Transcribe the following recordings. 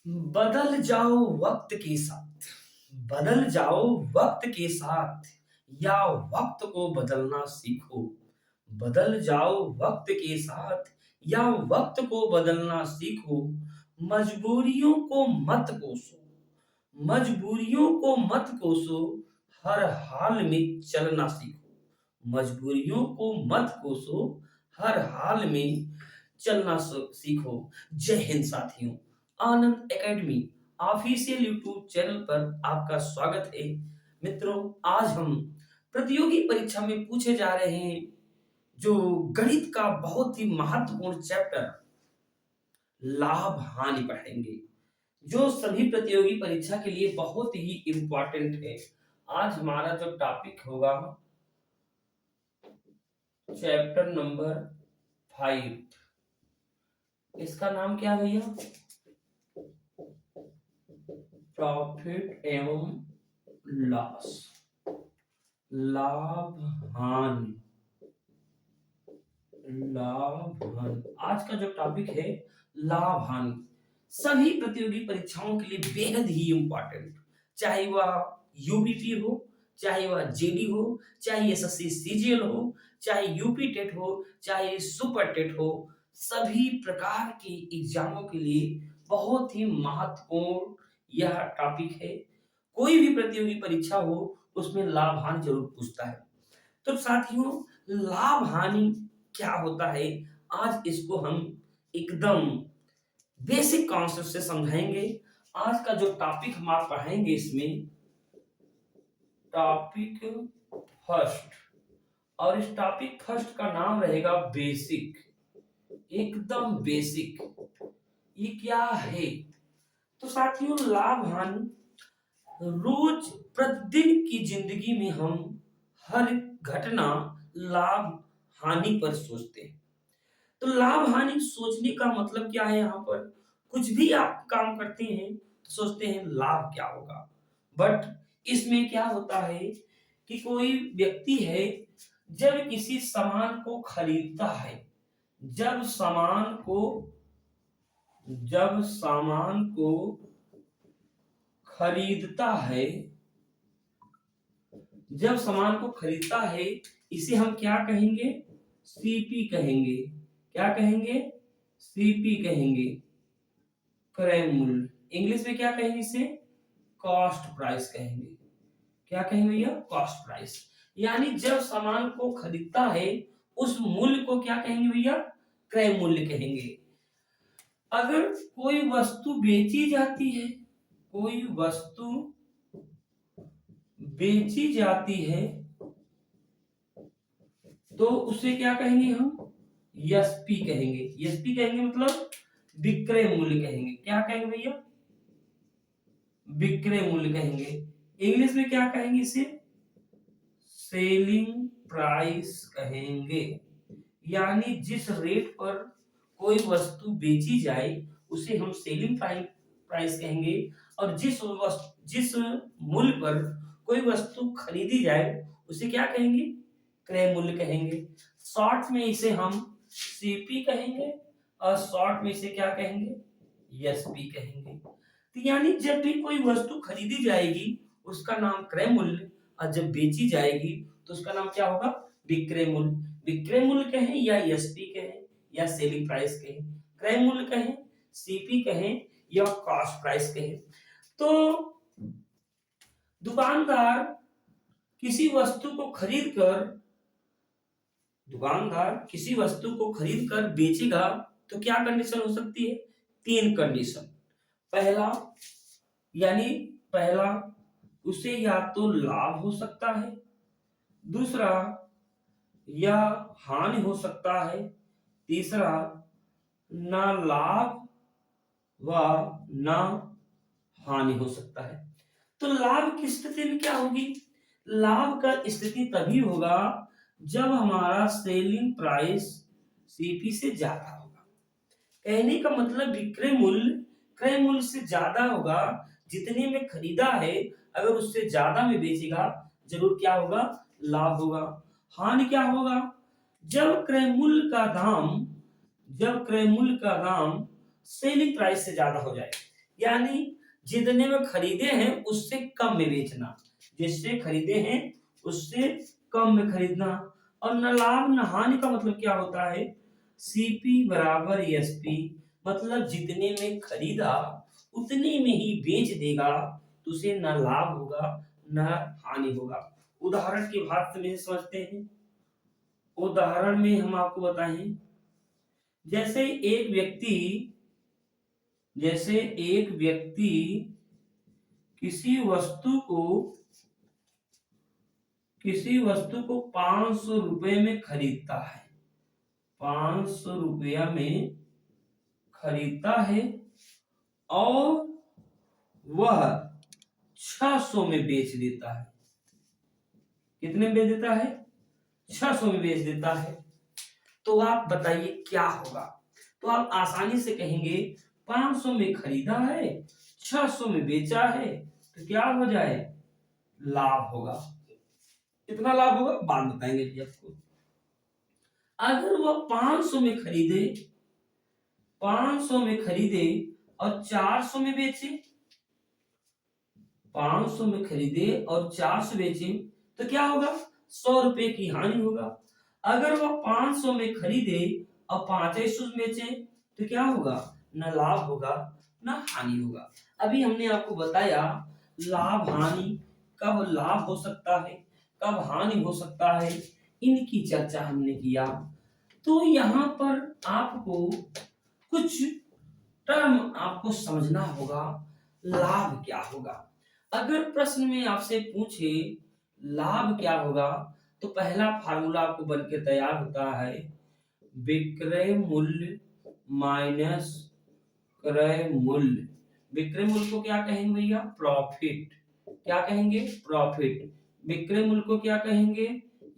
बदल जाओ वक्त के साथ। बदल जाओ वक्त के साथ या वक्त को बदलना सीखो। बदल जाओ वक्त के साथ या वक्त को बदलना सीखो। मजबूरियों को मत कोसो। मजबूरियों को मत कोसो। हर हाल में चलना सीखो। मजबूरियों को मत कोसो। हर हाल में चलना सीखो। जय हिंद साथियों। आनंद एकेडमी ऑफिशियल यूट्यूब चैनल पर आपका स्वागत है। मित्रों, आज हम प्रतियोगी परीक्षा में पूछे जा रहे हैं जो गणित का बहुत ही महत्वपूर्ण चैप्टर लाभ हानि पढ़ेंगे, जो सभी प्रतियोगी परीक्षा के लिए बहुत ही इंपॉर्टेंट है। आज हमारा जो टॉपिक होगा चैप्टर नंबर 5। इसका नाम क्या है भैया? प्रॉफिट एवं लॉस, लाभ हानि। लाभ हानि आज का जो टॉपिक है, लाभ हानि सभी प्रतियोगी परीक्षाओं के लिए बेहद ही इंपॉर्टेंट, चाहे वह यूपीपी हो, चाहे वह जेडी हो, चाहे एसएससी सीजीएल हो, चाहे यूपी टेट हो, चाहे सुपर टेट हो। सभी प्रकार के एग्जामों के लिए बहुत ही महत्वपूर्ण यह टॉपिक है। कोई भी प्रतियोगी परीक्षा हो उसमें लाभ हानि जरूर पूछता है। तो साथियों, लाभ हानि क्या होता है, आज इसको हम एकदम बेसिक कॉन्सेप्ट से समझाएंगे। आज का जो टॉपिक हम आप पढ़ेंगे, इसमें टॉपिक फर्स्ट, और इस टॉपिक फर्स्ट का नाम रहेगा बेसिक। एकदम बेसिक। ये क्या है? तो साथियों, लाभ हानि रोज प्रतिदिन की जिंदगी में हम हर घटना लाभ हानि पर सोचते हैं। तो लाभ हानि सोचने का मतलब क्या है? यहाँ पर कुछ भी आप काम करते हैं तो सोचते हैं लाभ क्या होगा। बट इसमें क्या होता है कि कोई व्यक्ति है, जब किसी सामान को खरीदता है, जब सामान को खरीदता है, जब सामान को खरीदता है, इसे हम क्या कहेंगे? सीपी कहेंगे। क्या कहेंगे? सीपी कहेंगे, क्रय मूल्य। इंग्लिश में क्या कहेंगे? इसे कॉस्ट प्राइस कहेंगे। क्या कहेंगे भैया? Cost price. यानी जब सामान को खरीदता है उस मूल्य को क्या कहेंगे भैया? क्रय मूल्य कहेंगे। अगर कोई वस्तु बेची जाती है, कोई वस्तु बेची जाती है तो उसे क्या कहेंगे? हम एसपी कहेंगे। एसपी कहेंगे मतलब विक्रय मूल्य कहेंगे। क्या कहेंगे भैया? विक्रय मूल्य कहेंगे। इंग्लिश में क्या कहेंगे? इसे सेलिंग प्राइस कहेंगे। यानी जिस रेट पर कोई वस्तु बेची जाए उसे हम सेलिंग प्राइस कहेंगे, और जिस मूल्य पर कोई वस्तु खरीदी जाए उसे क्या कहेंगे? क्रय मूल्य कहेंगे। शॉर्ट में इसे हम सीपी कहेंगे, और शॉर्ट में इसे क्या कहेंगे? एसपी कहेंगे। तो यानी जब भी कोई वस्तु खरीदी जाएगी उसका नाम क्रय मूल्य, और जब बेची जाएगी तो उसका नाम क्या होगा? विक्रय मूल्य। विक्रय मूल्य कहें या एसपी कहें या सेलिंग प्राइस कहें, क्रय मूल्य कहें, सीपी कहें या कॉस्ट प्राइस कहें। तो दुकानदार किसी वस्तु को खरीद कर बेचेगा तो क्या कंडीशन हो सकती है? 3 कंडीशन। पहला, यानी पहला, उसे या तो लाभ हो सकता है, दूसरा या हानि हो सकता है, तीसरा ना लाभ व ना हानि हो सकता है। तो लाभ की स्थिति में क्या होगी? लाभ का स्थिति तभी होगा जब हमारा सेलिंग प्राइस सीपी से ज्यादा होगा। कहने का मतलब विक्रय मूल्य क्रय मूल्य से ज्यादा होगा। जितने में खरीदा है अगर उससे ज्यादा में बेचेगा, जरूर क्या होगा? लाभ होगा। हानि क्या होगा? जब क्रय मूल्य का दाम सेलिंग प्राइस से ज्यादा हो जाए। यानी जितने में खरीदे हैं उससे कम में बेचना, जिससे खरीदे हैं उससे कम में खरीदना। और न लाभ न हानि का मतलब क्या होता है, सीपी बराबर एसपी, मतलब जितने में खरीदा उतने में ही बेच देगा तो उसे न लाभ होगा न हानि होगा। उदाहरण के भाग से समझते हैं। उदाहरण में हम आपको बताएं, जैसे एक व्यक्ति जैसे एक व्यक्ति किसी वस्तु को 500 रुपए में खरीदता है, 500 रुपया में खरीदता है और वह 600 में बेच देता है। कितने में बेच देता है, 600 में बेच देता है। तो आप बताइए क्या होगा। तो आप आसानी से कहेंगे 500 में खरीदा है 600 में बेचा है तो क्या हो जाए, लाभ होगा। कितना लाभ होगा बाद में बताएंगे जी आपको। अगर वह 500 में खरीदे 500 में खरीदे और 400 में बेचे, 500 में खरीदे और 400 बेचे तो क्या होगा, 100 रुपए की हानि होगा। अगर वह 500 में खरीदे और 500 में बेचे तो क्या होगा, न लाभ होगा न हानि होगा। अभी हमने आपको बताया लाभ हानि, कब लाभ हो सकता है कब हानि हो सकता है, इनकी चर्चा हमने किया। तो यहाँ पर आपको कुछ टर्म आपको समझना होगा, लाभ क्या होगा। अगर प्रश्न में आपसे पूछे लाभ क्या होगा तो पहला फार्मूला आपको बन के तैयार होता है, विक्रय मूल्य माइनस क्रय मूल्य। विक्रय मूल्य को क्या कहेंगे भैया, प्रॉफिट। क्या कहेंगे, प्रॉफिट। विक्रय मूल्य को क्या कहेंगे,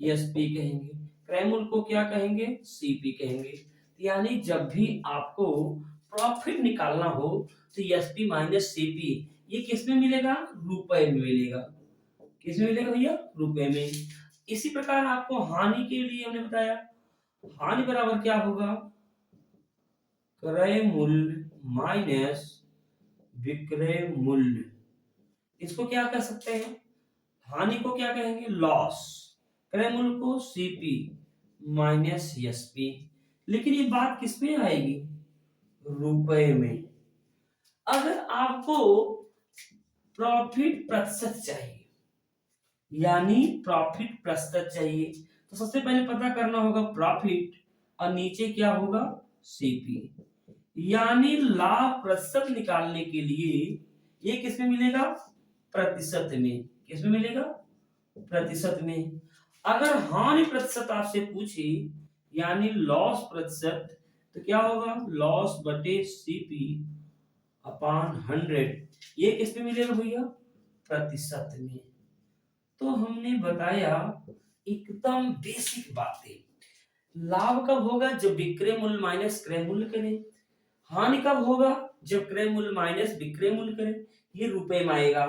एसपी कहेंगे। क्रय मूल्य को क्या कहेंगे, सीपी कहेंगे। यानी जब भी आपको प्रॉफिट निकालना हो तो एसपी माइनस सीपी ये किस में मिलेगा, रुपए में मिलेगा। किस में मिलेगा भैया, रुपए में। इसी प्रकार आपको हानि के लिए हमने बताया, हानि बराबर क्या होगा, क्रय मूल्य माइनस विक्रय मूल्य। इसको क्या कर सकते हैं, हानि को क्या कहेंगे, लॉस। क्रय मूल्य को सीपी माइनस एसपी। लेकिन ये बात किस में आएगी, रुपए में। अगर आपको प्रॉफिट प्रतिशत चाहिए, यानी प्रॉफिट प्रतिशत चाहिए तो सबसे पहले पता करना होगा प्रॉफिट और नीचे क्या होगा, सीपी। यानी लाभ प्रतिशत निकालने के लिए ये किस में मिलेगा, प्रतिशत में। किस में मिलेगा, प्रतिशत में। अगर हानि प्रतिशत आपसे पूछे यानी लॉस प्रतिशत तो क्या होगा, लॉस बटे सीपी अपॉन 100। ये किस में मिलेगा भैया, प्रतिशत में। तो हमने बताया एकदम बेसिक बातें। लाभ कब होगा, जब विक्रय मूल्य माइनस क्रय मूल्य करें। हानि कब होगा, जब क्रय मूल्य माइनस विक्रय मूल्य करें। ये रुपए में आएगा।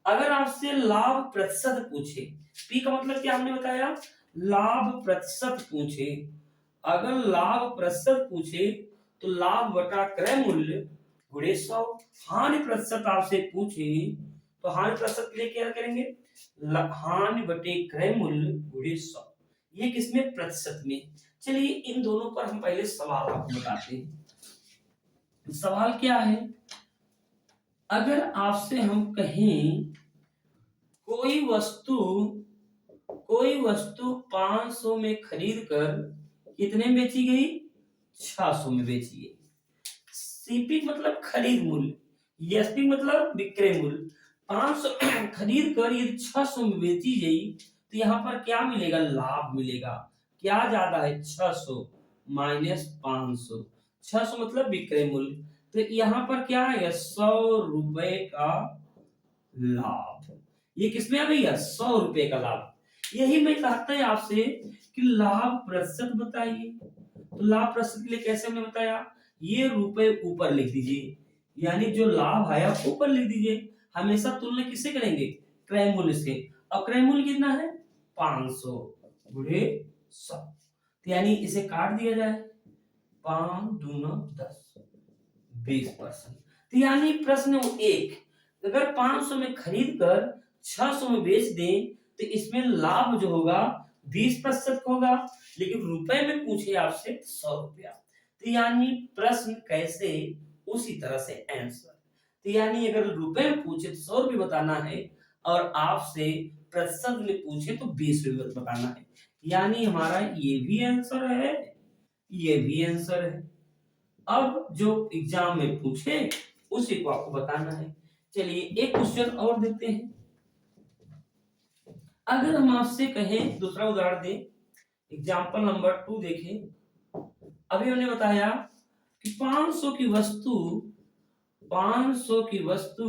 अगर आपसे लाभ प्रतिशत पूछे, पी का मतलब क्या हमने बताया, लाभ प्रतिशत पूछे। अगर लाभ प्रतिशत पूछे तो लाभ बटा क्रय मूल्य गुणे 100। हानि प्रतिशत आपसे पूछे तो हानि प्रतिशत के लिए क्या करेंगे, हानि बटे क्रय मूल्य गुणे 100। ये किसमें, प्रतिशत में। चलिए इन दोनों पर हम पहले सवाल आपको बताते हैं। सवाल क्या है, अगर आपसे हम कहें कोई वस्तु 500 में खरीद कर कितने में बेची गई, 600 में बेची गई। सीपी मतलब खरीद मूल्य, एसपी मतलब विक्रय मूल्य। 500 खरीद कर यदि 600 में बेची गई तो यहाँ पर क्या मिलेगा, लाभ मिलेगा। क्या ज्यादा है, 600 माइनस 500। 600 मतलब विक्रय मूल्य, तो यहाँ पर क्या है, 100 रुपए का लाभ। ये किसमें आ भैया, 100 रुपए का लाभ। यही मैं कहता है आपसे कि लाभ प्रतिशत बताइए। तो लाभ प्रतिशत के लिए कैसे हमने बताया, ये रुपए ऊपर लिख दीजिए, यानी जो लाभ आया ऊपर लिख दीजिए। हमेशा तुलना किससे करेंगे, क्रय मूल्य से। और क्रय मूल्य कितना है, 500 गुणे 100। तो यानी इसे काट दिया जाए, 5 दूना 10, 20%। तो यानी प्रश्न 1, अगर 500 में खरीद कर 600 में बेच दें तो इसमें लाभ जो होगा 20% होगा, लेकिन रुपए में पूछे आपसे 100 रुपया। तो यानी प्रश्न कैसे, उसी तरह से आंसर। तो यानी अगर रुपए में पूछे तो 100 रुपये बताना है, और आपसे प्रतिशत में पूछे तो 20 रुपये बताना है। यानी हमारा ये भी आंसर है, ये भी आंसर है। अब जो एग्जाम में पूछे उसी को आपको बताना है। चलिए एक क्वेश्चन और देते हैं। अगर हम आपसे कहें, दूसरा उदाहरण दें, एग्जाम्पल नंबर 2 देखें। अभी हमने बताया कि 500 की वस्तु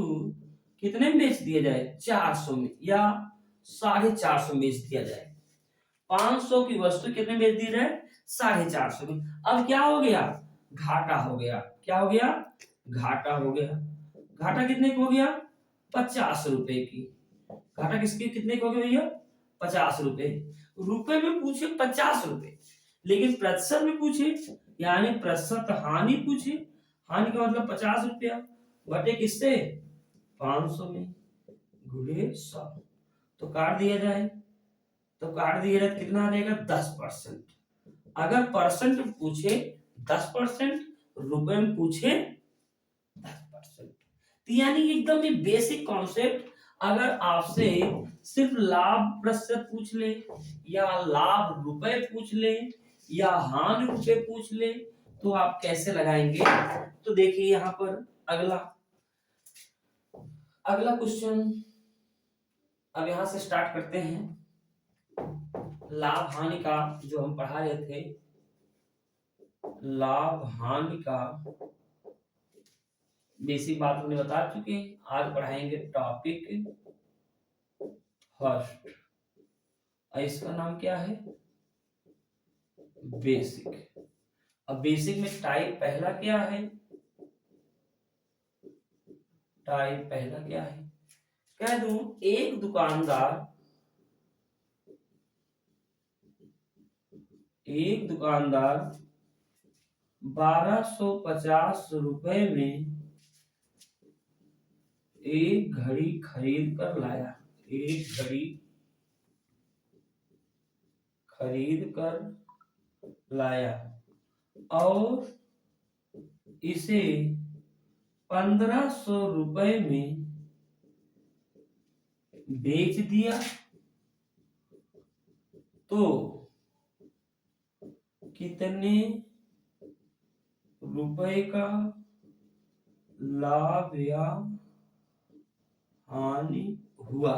कितने में बेच दिया जाए, 400 में या 450 में बेच दिया जाए। 500 की वस्तु कितने में बेच दी जाए, 450 में। अब क्या हो गया, घाटा हो गया। क्या हो गया, घाटा हो गया। घाटा कितने को हो गया, 50 रुपए की। घाटा किसके कितने को हो गया भैया, 50 रुपए। रुपए में पूछे 50 रुपए, लेकिन प्रतिशत में पूछे यानी प्रतिशत हानि पूछे। हानि का मतलब 50 रुपया बटे किससे, 500 में गुणे 100। तो काट दिया जाए, तो काट दिया जाए कितना आ जाएगा, 10%। अगर परसेंट पूछे 10%, रुपए में पूछे 10%। तो यानी एकदम ही बेसिक कॉन्सेप्ट। अगर आपसे सिर्फ लाभ प्रतिशत पूछ ले, या लाभ रुपए पूछ ले, या हानि रुपए पूछ ले, तो आप कैसे लगाएंगे। तो देखिए यहां पर अगला अगला क्वेश्चन, अब यहां से स्टार्ट करते हैं। लाभ हानि का जो हम पढ़ा रहे थे, लाभ हानि का बेसिक बात हमने बता चुके हैं। आज पढ़ाएंगे टॉपिक फर्स्ट, और इसका नाम क्या है, बेसिक। अब बेसिक में टाइप पहला क्या है, टाइप पहला क्या है, कह दूं, एक दुकानदार 1250 रुपए में एक घड़ी खरीद कर लाया। एक घड़ी खरीद कर लाया और इसे 1500 रुपए में बेच दिया, तो कितने रुपए का लाभ या हानि हुआ,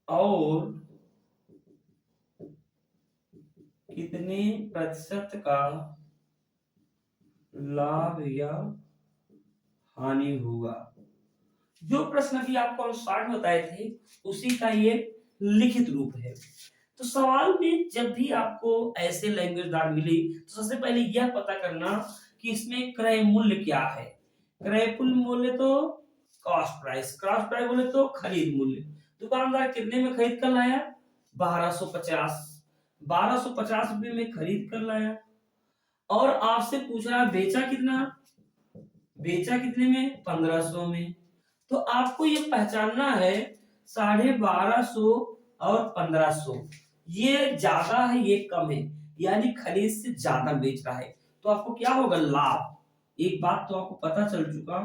और कितने प्रतिशत का लाभ या हानि हुआ। जो प्रश्न भी आपको हम शॉर्ट में बताए थे उसी का ये लिखित रूप है। तो सवाल में जब भी आपको ऐसे लैंग्वेजदार मिली तो सबसे पहले यह पता करना कि इसमें क्रय मूल्य क्या है। क्रय मूल्य तो कॉस्ट प्राइस, कॉस्ट प्राइस बोले तो खरीद मूल्य। दुकानदार कितने में खरीद कर लाया, 1250। 1250 रुपए में खरीद कर लाया, और आपसे पूछ रहा बेचा कितना, बेचा कितने में, 1500 में। तो आपको ये पहचानना है 1250 और 1500, ये ज्यादा है ये कम है, यानी खरीद से ज्यादा बेच रहा है। तो आपको क्या होगा, लाभ। एक बात तो आपको पता चल चुका,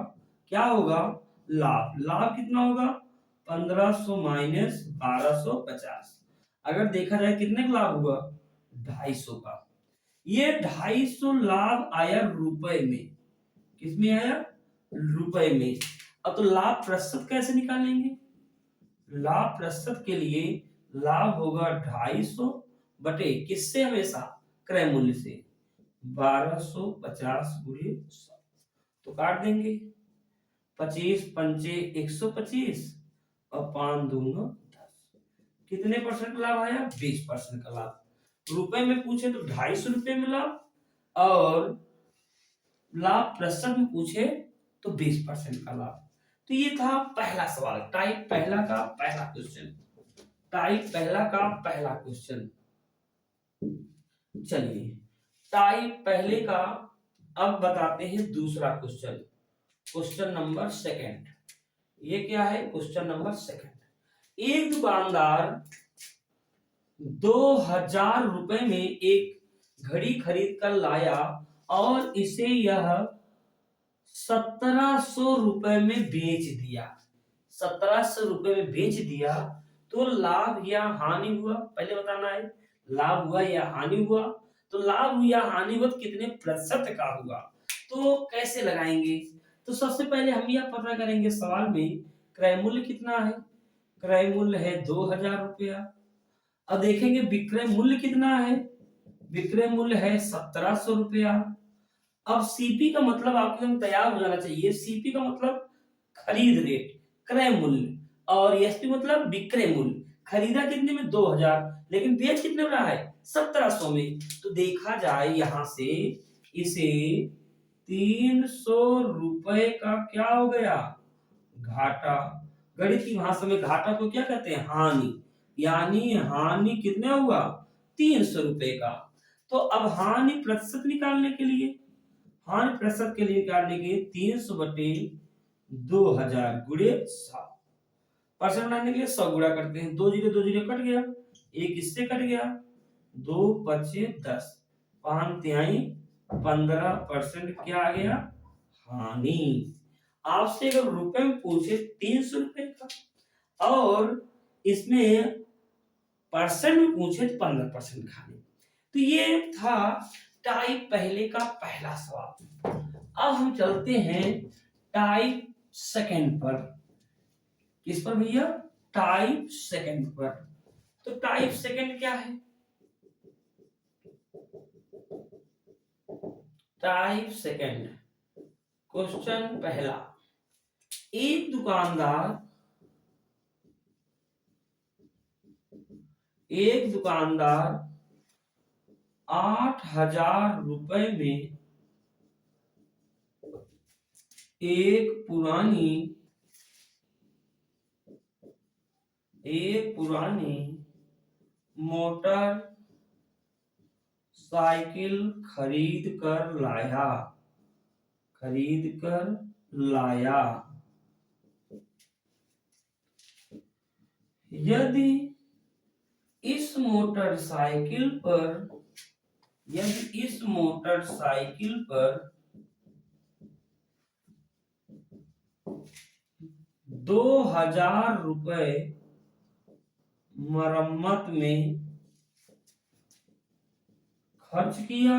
क्या होगा, लाभ। लाभ कितना होगा, 1500 माइनस 1250। अगर देखा जाए कितने का लाभ हुआ, 250 का। ये 250 लाभ आया रुपए में। किसमें आया, रुपए में। अब तो लाभ प्रतिशत कैसे निकालेंगे, लाभ प्रतिशत के लिए लाभ होगा 250 बटे किससे, हमेशा क्रय मूल्य से, 1250 गुणे 100। तो काट देंगे, 25 पंचे 125 और 5 दूंगा 10। कितने परसेंट लाभ आया, 20% का लाभ। रुपए में पूछे तो 250 रुपए में लाभ, और लाभ प्रतिशत में पूछे तो 20% का लाभ। तो ये था पहला सवाल, टाइप पहला का पहला क्वेश्चन, टाइप पहला का पहला क्वेश्चन। चलिए टाइप पहले का अब बताते हैं दूसरा क्वेश्चन। क्वेश्चन नंबर सेकंड, ये क्या है? Question number second. एक दुकानदार 2000 रुपए में एक घड़ी खरीद कर लाया और इसे यह 1700 रुपए में बेच दिया। 1700 रुपए में बेच दिया तो लाभ या हानि हुआ, पहले बताना है लाभ हुआ या हानि हुआ। तो लाभ या हानि हुआ तो कितने प्रतिशत का हुआ, तो कैसे लगाएंगे? तो सबसे पहले हम यह पता करेंगे सवाल में क्रय मूल्य कितना है। क्रय मूल्य है 2000 रुपया। अब देखेंगे विक्रय मूल्य कितना है। विक्रय मूल्य है 1700 रुपया। अब सीपी का मतलब आपके एकदम तैयार हो जाना चाहिए। सीपी का मतलब खरीद रेट, क्रय मूल्य, और एसपी मतलब विक्रय मूल्य। खरीदा कितने में? 2000, लेकिन बेच कितने में रहा है? 1700 में। तो देखा जाए यहां से इसे 300 रुपए का क्या हो गया? घाटा। गणित की भाषा में घाटा को क्या कहते हैं? हानि। यानी हानि कितना हुआ? 300 रुपए का। तो अब हानि प्रतिशत निकालने के लिए, हानि प्रतिशत के लिए निकालने के 300 बटे 2000 गुणे 100। परसेंट बनाने के लिए 100 गुणा करते हैं। 2 जीरो कट गया, एक इससे कट गया, 2 पचे 10, 5 तिहाई 15% क्या आ गया? हानि। आपसे अगर रुपए में पूछे 300 रुपए का और इसमें परसेंट में पूछे तो 15% खाने। तो ये था टाइप पहले का पहला सवाल। अब हम चलते हैं टाइप सेकंड पर। किस पर भैया? टाइप सेकंड पर। तो टाइप सेकंड क्या है? टाइप सेकंड क्वेश्चन पहला, एक दुकानदार 8000 रुपए में एक पुरानी मोटर साइकिल खरीद कर लाया। यदि इस मोटरसाइकिल पर 2000 रुपए मरम्मत में खर्च किया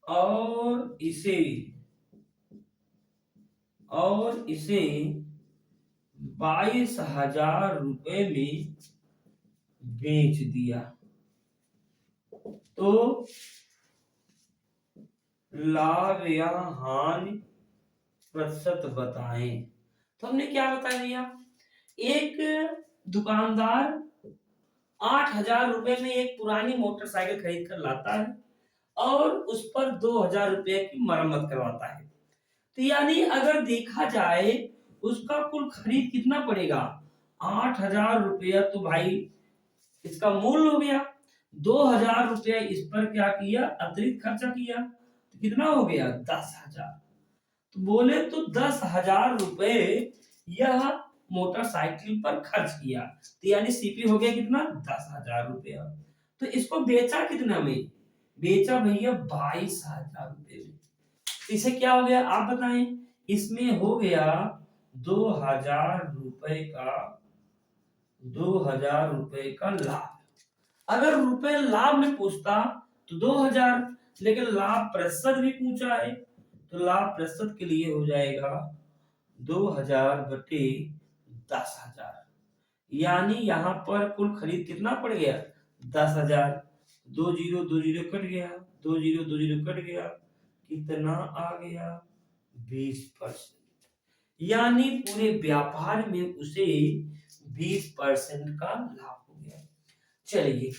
और इसे 22,000 रुपए में बेच दिया, तो लाभ या हानि प्रतिशत बताएं। तो हमने क्या बताया भैया? एक दुकानदार 8000 रुपए में एक पुरानी मोटरसाइकिल खरीद कर लाता है और उस पर 2000 रुपए की मरम्मत करवाता है। तो यानी अगर देखा जाए उसका कुल खरीद कितना पड़ेगा? 8000 रुपया। तो भाई इसका मूल्य हो गया 2000 रुपया। इस पर क्या किया? अतिरिक्त खर्चा किया, तो कितना हो गया? 10,000। तो बोले तो 10,000 रुपए यह मोटरसाइकिल पर खर्च किया। तो यानी सीपी हो गया कितना? 10,000 रुपया। तो इसको बेचा कितना में? बेचा भैया 22,000 रुपए में। इसे क्या हो गया आप बताएं? इसमें हो गया 2000 रुपए का 2000 रुपए का लाभ। अगर रुपए लाभ में पूछता तो 2000, लेकिन लाभ प्रतिशत भी पूछा है तो लाभ प्रतिशत के लिए हो जाएगा 2000 बटे 10,000। यानी यहां पर कुल खरीद कितना पड़ गया? 10,000। 2 जीरो कट गया, 2 जीरो कट गया, कितना आ गया? 20%। यानी पूरे व्यापार में उसे 20% का लाभ हो गया। चलिए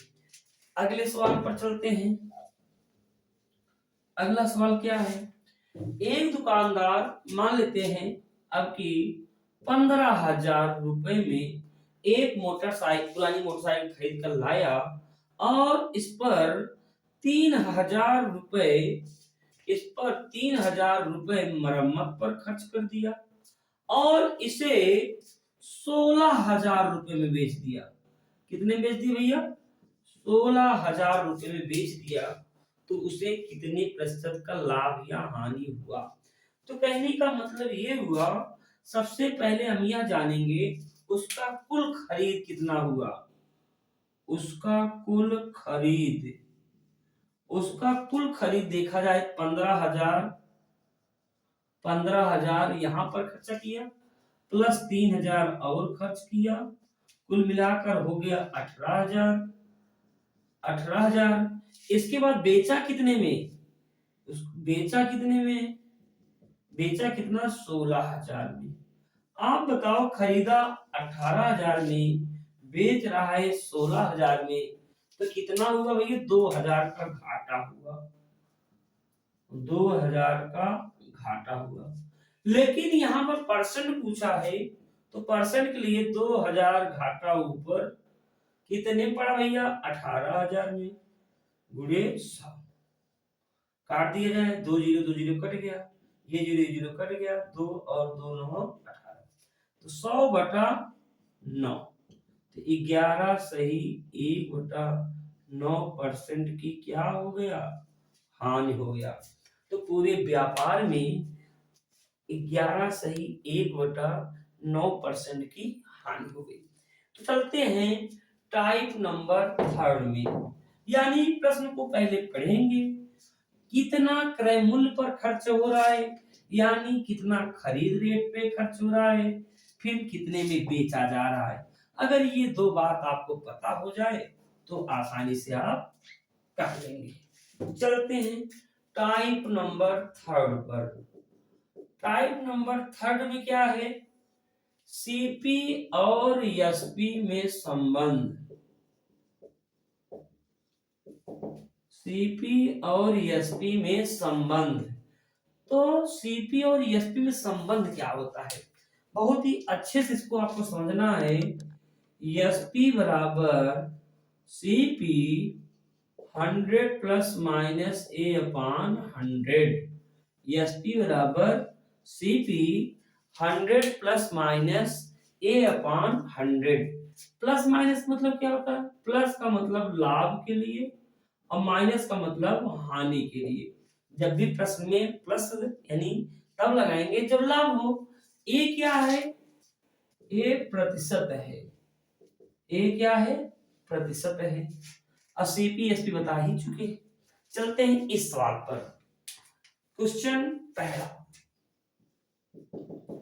अगले सवाल पर चलते हैं। अगला सवाल क्या है? एक दुकानदार मान लेते हैं अब कि 15,000 रुपए में एक पुरानी मोटरसाइकिल खरीद कर लाया और इस पर 3,000 रुपए इस पर 3000 रुपए मरम्मत पर खर्च कर दिया और इसे 16,000 रुपए में बेच दिया। कितने बेच दिए भैया? 16,000 रुपए में बेच दिया। तो उसे कितने प्रतिशत का लाभ या हानि हुआ? तो कहने का मतलब ये हुआ, सबसे पहले हम यह जानेंगे उसका कुल खरीद कितना हुआ। उसका कुल खरीद, उसका कुल खरीद देखा जाए 15,000, 15,000 यहां पर खर्चा किया प्लस 3,000 और खर्च किया, कुल मिलाकर हो गया 18,000। 18,000 इसके बाद बेचा कितने में? बेचा कितने में? बेचा कितना? 16,000 में। आप बताओ, खरीदा 18,000 में, बेच रहा है 16,000 में, तो कितना हुआ भैया? 2,000 का घाटा हुआ। 2,000 का घाटा हुआ। लेकिन यहाँ पर परसेंट पूछा है, तो परसेंट के लिए 2,000 घाटा ऊपर कितने पड़ा भैया? 18,000 में गुणे 100। काट दिया जाए, 2 जीरो 2 जीरो कट गया, ये जीरो ये जीरो कट गया, 2 और 2 9 18, तो 100/9। तो 11 सही 1/9% की क्या हो गया? हानि हो गया। तो पूरे व्यापार में 11 सही 1/9% की हानि हो गई। तो चलते हैं टाइप नंबर 3 में, यानी प्रश्न को पहले पढ़ेंगे। कितना क्रय मूल्य पर खर्च हो रहा है, यानी कितना खरीद रेट पे खर्च हो रहा है, फिर कितने में बेचा जा रहा है। अगर ये दो बात आपको पता हो जाए तो आसानी से आप कर लेंगे। चलते हैं टाइप नंबर 3 पर। टाइप नंबर 3 में क्या है? सीपी और एसपी में संबंध। सीपी और एसपी में संबंध। तो सीपी और एसपी में संबंध क्या होता है? बहुत ही अच्छे से इसको आपको समझना है। एसपी बराबर सीपी 100 प्लस माइनस ए अपान 100। एसपी बराबर सीपी 100 प्लस माइनस ए अपान 100। प्लस माइनस मतलब क्या होता है? प्लस का मतलब लाभ के लिए और माइनस का मतलब हानि के लिए। जब भी प्रश्न में प्लस यानी तब लगाएंगे जब लाभ हो। ए क्या है? ए प्रतिशत है। ए क्या है? प्रतिशत है। और सीपी एसपी बता ही चुके। चलते हैं इस सवाल पर। क्वेश्चन पहला।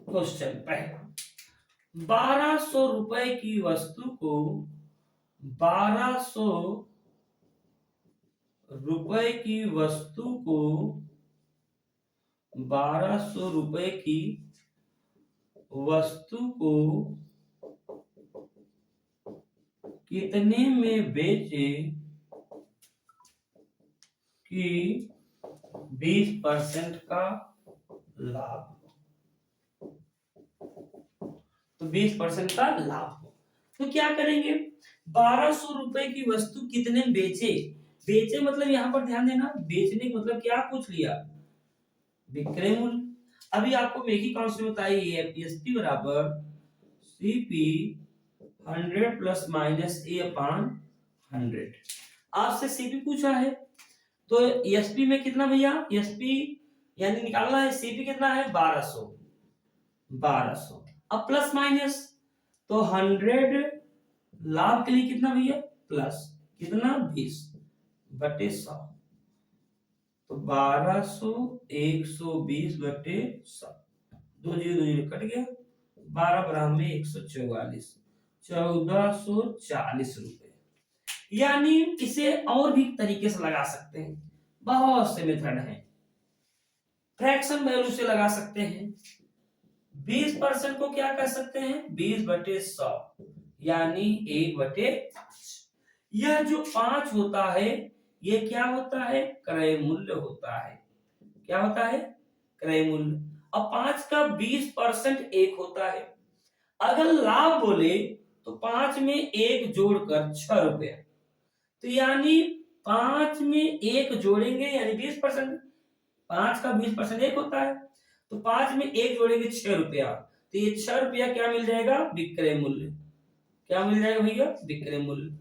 क्वेश्चन पहला, 1200 रुपए की वस्तु को 1200 रुपए की वस्तु को 1200 रुपए की वस्तु को कितने में बेचे कि 20% का लाभ? तो 20% का लाभ हो तो क्या करेंगे? 1200 रुपए की वस्तु कितने में बेचे? बेचे मतलब यहां पर ध्यान देना, बेचने का मतलब क्या पूछ लिया? विक्रय मूल्य। अभी आपको मेगी कांसेप्ट बताई है, एसपी बराबर सीपी 100 प्लस माइनस ए अपान 100। आपसे सीपी पूछा है तो एसपी में कितना भैया? एसपी यानी निकालना है, सीपी कितना है? 1200। 1200 अब प्लस माइनस तो 100 लाभ के लिए कितना भैया? प्लस कितना? 20/100। तो 1200 120/100, 2 जीरो 2 जीरो कट गया, 12 बराबर में 144, 1440 रुपए। यानी इसे और भी तरीके से लगा सकते हैं, बहुत से मेथड हैं। फ्रैक्शन वैल्यू से लगा सकते हैं। 20% को क्या कर सकते हैं? 20/100 यानी 1/5। यह जो 5 होता है ये क्या होता है? क्रय मूल्य होता है। क्या होता है? क्रय मूल्य। अब 5 का 20% 1 होता है। अगर लाभ बोले तो 5 में 1 जोड़कर 6 रुपया, तो यानी 5 में 1 जोड़ेंगे यानी 20%, 5 का 20% 1 होता है, तो 5 में 1 जोड़ेंगे 6 रुपया, तो ये 6 रुपया क्या मिल जाएगा, विक्रय मूल्य। क्या मिल जाएगा भैया, विक्रय मूल्य।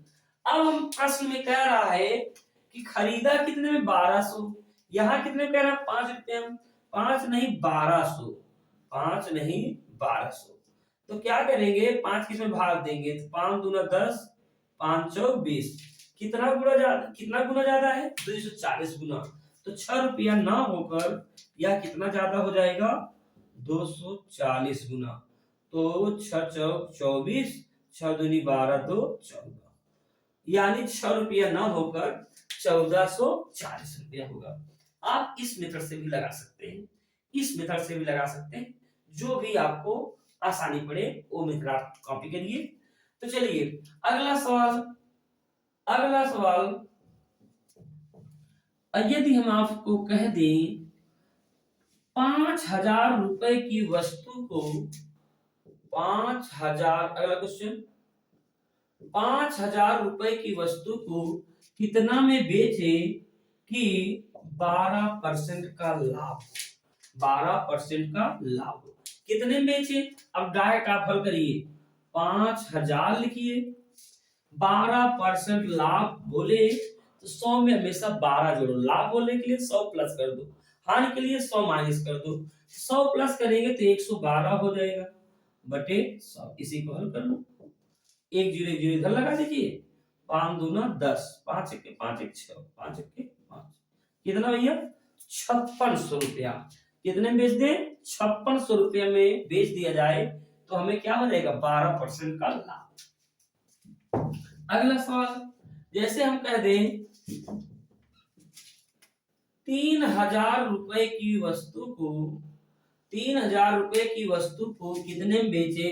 अब हम प्रश्न में कह रहा है कि खरीदा कितने में, 1200। यहाँ कितने कह रहा है, 5 रुपया में। 5 नहीं 1200, 5 नहीं 1200। तो क्या करेंगे, 5 किसमें भाग देंगे, तो 5 दूना 10, 5 चौक 20। कितना गुना ज्यादा है, 240 गुना। तो 6 रुपया ना होकर यह कितना ज्यादा हो जाएगा, 240 गुना। तो 6 चौक 24, 6 दूनी 12, 2 14, यानी 6 रुपया ना होकर 1440 रुपया होगा। आप इस मेथड से भी लगा सकते हैं, इस मेथड से भी लगा सकते हैं, जो भी आपको आसानी पड़े वो मेथड आप कॉपी करिए। तो चलिए अगला सवाल, अगला सवाल, यदि हम आपको कह दें 5000 रुपए की वस्तु को 5000, अगला क्वेश्चन, 5000 रुपए की वस्तु को कितना में बेचे कि 12% का लाभ, 12% का लाभ। कितने में बेचे, अब डायरेक्ट आप हल करिए, 5000 लिखिए, 12% लाभ बोले तो 100 में हमेशा 12 जोड़ो, लाभ बोलने के लिए 100 प्लस कर दो, हानि के लिए 100 माइनस कर दो। 100 प्लस करेंगे तो 112 हो जाएगा बटे 100, इसी को हल कर लो। 1 जीरो जीरो इधर लगा दीजिए, 5 दूना 10, 5 एक 5 एक 6, 5 एक 5, कितना भैया 5600 रुपया। कितने में बेच दें, 5600 रुपया में बेच दिया जाए तो हमें क्या हो जाएगा, 12% का लाभ। अगला सवाल, जैसे हम कह दें 3000 रुपए की वस्तु को, 3000 रुपए की वस्तु को कितने में बेचे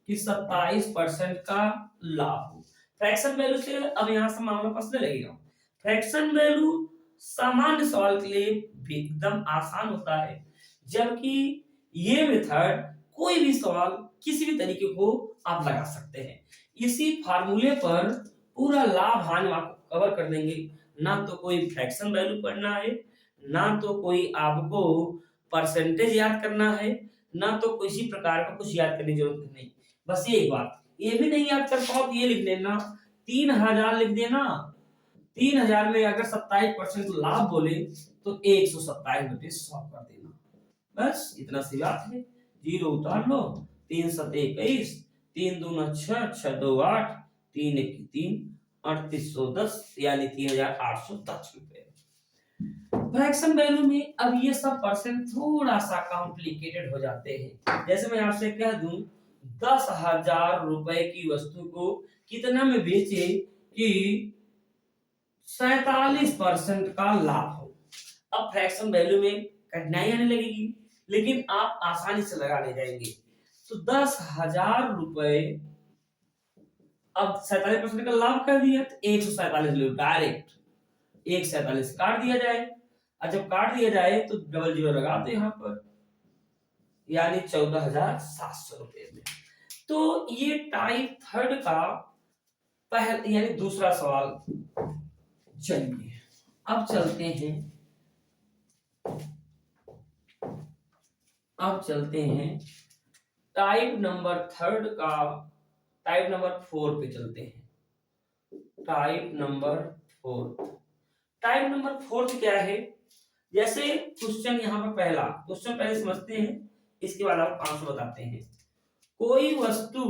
कि 27% का लाभ हो। फ्रैक्शन वैल्यू से अब यहां से मामला फंसने लगेगा। फ्रैक्शन वैल्यू सामान्य सवाल के लिए भी एकदम आसान होता है, जबकि ये मेथड कोई भी सवाल किसी भी तरीके को आप लगा सकते हैं। इसी फार्मूले पर पूरा लाभ हानि आपको कवर कर देंगे, ना तो कोई फ्रैक्शन वैल्यू पढ़ना है, ना तो कोई आपको परसेंटेज याद करना है, ना तो किसी प्रकार का कुछ याद करने की जरूरत नहीं। बस ये एक बात, ये भी नहीं याद कर पाओ तो ये लिख लेना, 3000 लिख देना, 3000 में अगर 27% लाभ बोले तो 127/100 कर देना, बस इतना सी बात है। जीरो उतार लो, 3 7 21, 3 दूना 6, 6 2 8, 3 1 3, 3810, यानी 3810 रुपए। फ्रैक्शन वैल्यू में अब ये सब परसेंट थोड़ा सा कॉम्प्लिकेटेड हो जाते हैं। जैसे मैं आपसे कह दूं 10,000 रुपए की वस्तु को कितना में बेचे कि 47% का लाभ हो। अब फ्रैक्शन वैल्यू में कठिनाई आने लगेगी, लेकिन आप आसानी से लगा ले जाएंगे। तो 10,000 रुपए, अब 47% का लाभ कर दिया तो 147 ले लो डायरेक्ट, 147 काट दिया जाए, और जब काट दिया जाए तो डबल जीरो लगा दो यहाँ पर, यानी 14,700 रुपए में। तो ये टाइप थर्ड का पहला यानी दूसरा सवाल। चलिए अब चलते हैं, अब चलते हैं टाइप नंबर थर्ड का, टाइप नंबर 4 पे चलते हैं। टाइप नंबर 4, टाइप नंबर 4 क्या है, जैसे क्वेश्चन यहाँ पर पहला क्वेश्चन पहले समझते हैं, इसके बाद आप आंसर बताते हैं। कोई वस्तु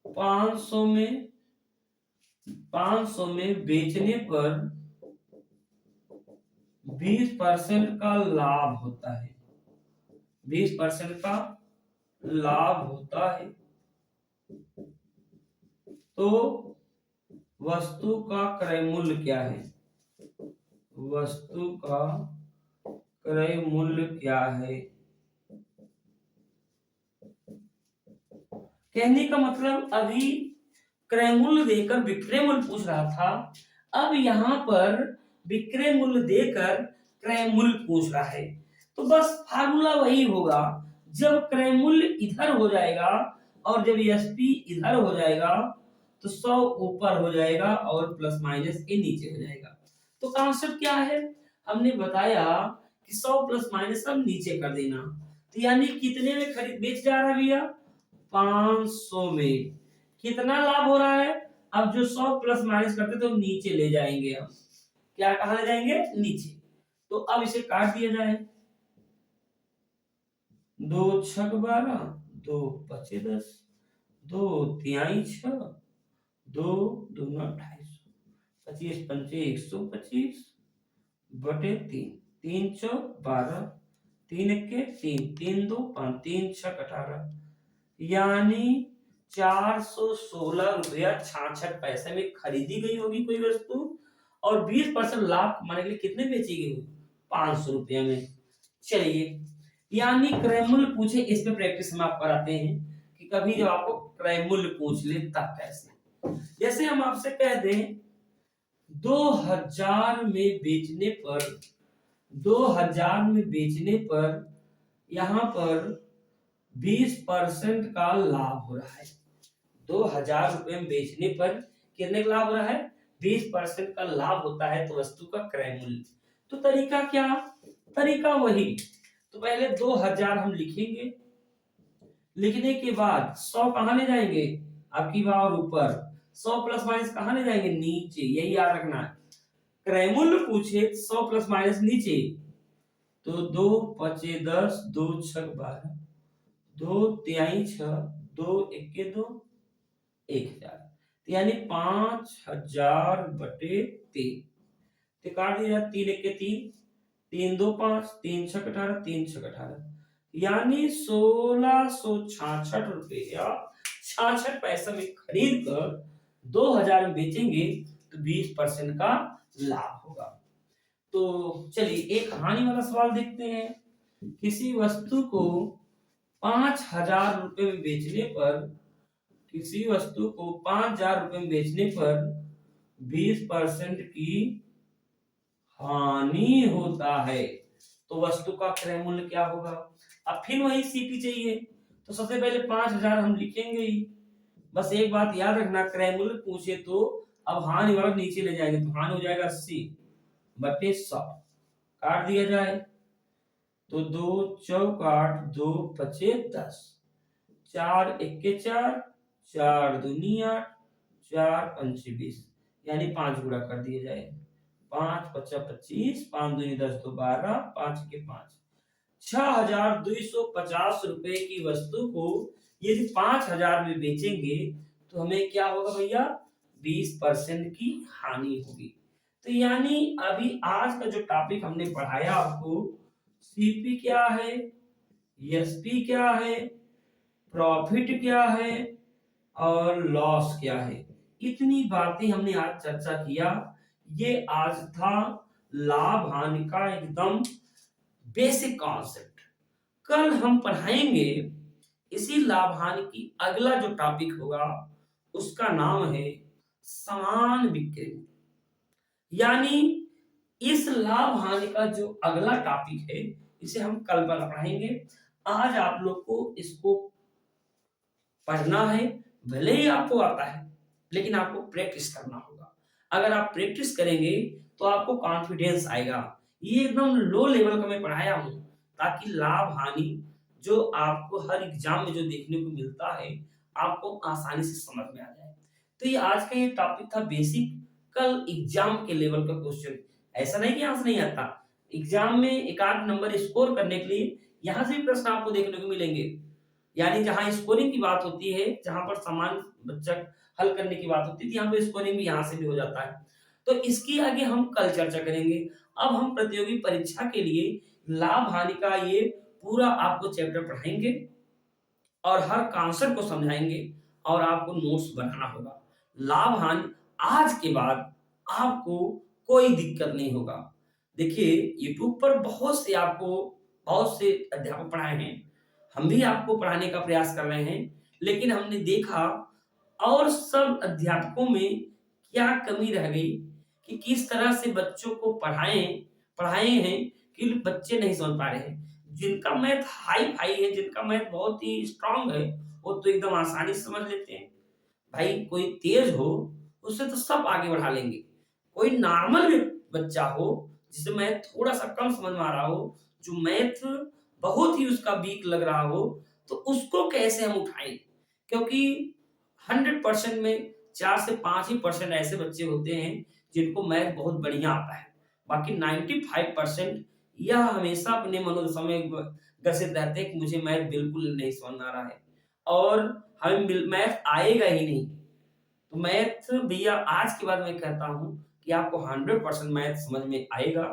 500 में बेचने पर 20% का लाभ होता है, 20% का लाभ होता है, तो वस्तु का क्रय मूल्य क्या है, वस्तु का क्रय मूल्य क्या है। कहने का मतलब अभी क्रय मूल्य देकर विक्रय मूल्य पूछ रहा था, अब यहाँ पर विक्रय मूल्य देकर क्रय मूल्य पूछ रहा है। तो बस फार्मूला वही होगा, जब क्रय मूल्य इधर हो जाएगा और जब एसपी इधर हो जाएगा तो 100 ऊपर हो जाएगा और प्लस माइनस ये नीचे हो जाएगा। तो कॉन्सेप्ट क्या है, हमने बताया कि 100 प्लस माइनस सब नीचे कर देना। तो यानी कितने में खरीद बेच जा रहा है भैया, 500 में। कितना लाभ हो रहा है, अब जो 100 प्लस माइनस करते तो नीचे ले जाएंगे हम, क्या कहा ले जाएंगे, नीचे। तो अब इसे काट दिया जाए, 2 छक 12, 2 पचे 10, 2 तिहाई 6, 2 दूना 250, 25 पंचे 125 बटे 3, 3 चौक 12, 3 इक्के 3, 3 2 5, 3 छक 18, यानी 416 रुपया 66 पैसे में खरीदी गई होगी कोई वस्तु, और 20% लाभ कमाने के लिए कितने बेची गई होगी, 500 रुपये में। चलिए, यानी क्रय मूल्य पूछे, इस पे प्रैक्टिस हम आप कराते हैं कि कभी जब आपको क्रय मूल्य पूछ ले तब कैसे। जैसे हम आपसे कह दें 2000 में बेचने पर, 2000 में बेचने पर यहाँ पर 20% का लाभ हो रहा है। 2000 रुपए में बेचने पर कितने का लाभ हो रहा है, 20% का लाभ होता है तो वस्तु का क्रय मूल्य। तो तरीका क्या, तरीका वही, तो पहले 2000 हम लिखेंगे, लिखने के बाद 100 कहां ले जाएंगे, आपकी बार ऊपर, 100 प्लस माइनस कहां ले जाएंगे, नीचे, यही याद रखना है। क्रय मूल्य पूछे 100 प्लस माइनस नीचे, तो 2 पचे 10, 2 छक 12, 2 तिहाई 6, 2 इक्के 2, 1000, यानी 5000 बटे 3, तो काट दिया, 3 इक्के 3, 3 2 5, 3 छक 18, 3 छक 18, यानी 1666 रुपया 66 पैसे में खरीद कर 2000 में बेचेंगे तो 20% का लाभ होगा। तो चलिए एक हानि वाला सवाल देखते हैं। किसी वस्तु को 5000 रुपए में बेचने पर, किसी वस्तु को 5000 रुपए में बेचने पर 20% की हानि होता है, तो वस्तु का क्रय मूल्य क्या होगा। अब फिर वही सीपी चाहिए, तो सबसे पहले 5000 हम लिखेंगे ही। बस एक बात याद रखना, क्रय मूल्य पूछे तो अब हानि वाला नीचे ले जाएंगे, तो हानि हो जाएगा 80 बटे 100, काट दिया जाए, तो 2 चौक 8, 2 पचे 10, 4 इक्के 4, 4 दूनी 8, 4 पंचे 20, यानी 5 गुणा कर दिया जाए, 5 पचा 25, 5 दूनी 10, 2 12, 5 के 5, 6250 रुपए की वस्तु को यदि 5000 में बेचेंगे तो हमें क्या होगा भैया, 20% की हानि होगी। तो यानी अभी आज का जो टॉपिक हमने पढ़ाया आपको, सीपी क्या है, एसपी क्या है, प्रॉफिट क्या है और लॉस क्या है, इतनी बातें हमने आज चर्चा किया। ये आज था लाभ हानि का एकदम बेसिक कॉन्सेप्ट। कल हम पढ़ाएंगे इसी लाभ हानि की अगला जो टॉपिक होगा, उसका नाम है समान बिक्री। यानी इस लाभ हानि का जो अगला टॉपिक है इसे हम कल पढ़ाएंगे। आज आप लोग को इसको पढ़ना है, भले ही आपको आता है लेकिन आपको प्रैक्टिस करना होगा। अगर आप प्रैक्टिस करेंगे तो आपको कॉन्फिडेंस आएगा। ये एकदम लो लेवल का मैं पढ़ाया हूं ताकि लाभ हानि जो आपको हर एग्जाम में जो देखने को मिलता है आपको आसानी से समझ में आ जाए। तो ये आज का ये टॉपिक था बेसिक। कल एग्जाम के लेवल का क्वेश्चन, ऐसा नहीं कि यहाँ से नहीं आता, एग्जाम में एक आध नंबर स्कोर करने के लिए यहाँ से भी प्रश्न आपको देखने को मिलेंगे। यानी जहां स्कोरिंग की बात होती है, जहां पर समान बच्चा हल करने की बात होती थी, यहाँ पे स्कोरिंग भी यहाँ से भी हो जाता है। तो इसकी आगे हम कल चर्चा करेंगे। अब हम प्रतियोगी परीक्षा के लिए लाभ हानि का ये पूरा आपको चैप्टर पढ़ाएंगे और हर कॉन्सेप्ट को समझाएंगे और आपको नोट्स बनाना होगा। लाभ हानि आज के बाद आपको कोई दिक्कत नहीं होगा। देखिए यूट्यूब पर बहुत से अध्यापक पढ़ाए हैं, हम भी आपको पढ़ाने का प्रयास कर रहे हैं, लेकिन हमने देखा और सब अध्यापकों में क्या कमी रह गई कि किस तरह से बच्चों को पढ़ाए हैं कि बच्चे नहीं समझ पा रहे हैं। जिनका मैथ हाई फाई है, जिनका मैथ बहुत ही स्ट्रांग है, वो तो एकदम आसानी से समझ लेते हैं। भाई कोई तेज हो उससे तो सब आगे बढ़ा लेंगे। कोई नॉर्मल भी बच्चा हो जिसे मैथ थोड़ा सा कम समझ में आ रहा हो, जो मैथ बहुत ही उसका वीक लग रहा हो, तो उसको कैसे हम उठाएं? क्योंकि 100% में 4 से 5 ही परसेंट ऐसे बच्चे होते हैं जिनको मैथ बहुत बढ़िया आता है। बाकी 95% यह हमेशा अपने मनोदशा में ग्रसित रहते हैं कि मुझे मैथ बिल्कुल नहीं समझ में आ रहा है और हमें मैथ आएगा ही नहीं। तो मैथ भैया आज के बाद मैं कहता हूँ कि आपको 100% मैथ समझ में आएगा।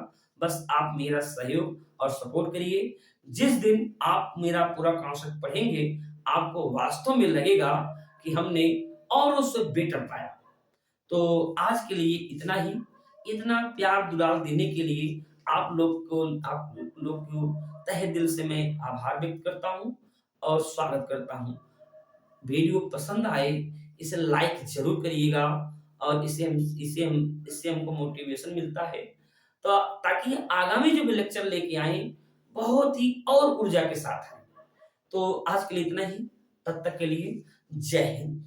बस आप मेरा सहयोग और सपोर्ट करिए। जिस दिन आप मेरा पूरा कॉन्सेप्ट पढ़ेंगे, आपको वास्तव में लगेगा कि हमने औरों से बेटर पाया। तो आज के लिए इतना ही। इतना प्यार दुलार देने के लिए आप लोग को तहे दिल से मैं आभार व्यक्त करता हूँ और स्वागत करता हूँ। वीडियो पसंद आए, इसे लाइक ज़रूर करिएगा और इससे हमको मोटिवेशन मिलता है। तो ताकि आगामी जो भी लेक्चर लेके आएँ, बहुत ही और ऊर्जा के साथ आएँ। तो आज के लिए इतना ही। तब तक के लिए जय हिंद।